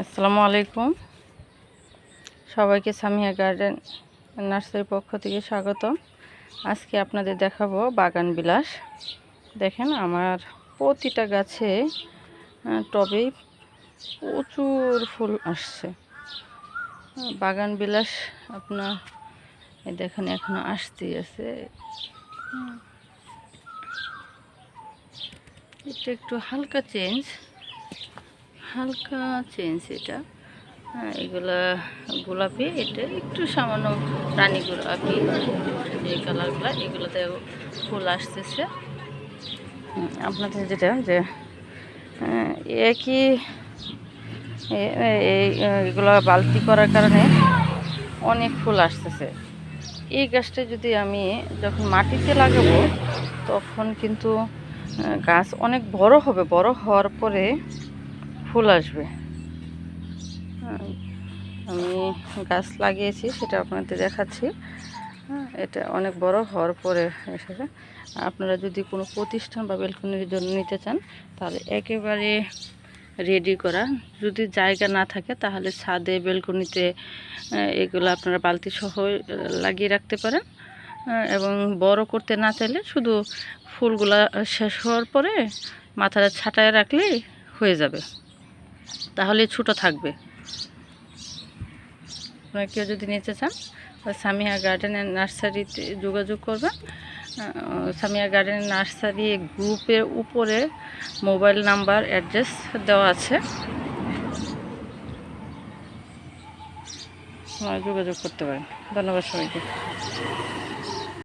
আসসালামু আলাইকুম। সবাইকে সামিয়া গার্ডেন নার্সারির পক্ষ থেকে স্বাগত। আজকে আপনাদের দেখাবো বাগান বিলাস। দেখেন আমার প্রতিটা গাছে টবেই প্রচুর ফুল আসছে। বাগান বিলাস আপনার দেখেন এখনো আসতেই আছে। এটা একটু হালকা চেঞ্জ এটা। এগুলা গোলাপি, এটা একটু সামান্য রানী গোলাপি, যে কালারগুলো এগুলোতে ফুল আসতেছে। আপনাদের যেটা যে একই এগুলো বালতি করার কারণে অনেক ফুল আসতেছে। এই গাছটা যদি আমি যখন মাটিতে লাগাবো তখন কিন্তু গাছ অনেক বড় হবে, বড় হওয়ার পরে ফুল আসবে। আমি গাছ লাগিয়েছি সেটা আপনাদের দেখাচ্ছি। এটা অনেক বড় হওয়ার পরে এসেছে। আপনারা যদি কোনো প্রতিষ্ঠান বা ব্যালকনির জন্য নিতে চান তাহলে একেবারে রেডি করা। যদি জায়গা না থাকে তাহলে ছাদে ব্যালকনিতে এগুলো আপনারা বালতি সহ লাগিয়ে রাখতে পারেন। এবং বড় করতে না চাইলে শুধু ফুলগুলা শেষ হওয়ার পরে মাথাটা ছাটায় রাখলেই হয়ে যাবে, তাহলে ছোটো থাকবে। আপনারা কেউ যদি নিতে চান সামিয়া গার্ডেনের নার্সারিতে যোগাযোগ করবেন। সামিয়া গার্ডেনের নার্সারি গ্রুপের উপরে মোবাইল নাম্বার অ্যাড্রেস দেওয়া আছে, যোগাযোগ করতে পারেন। ধন্যবাদ সবাইকে।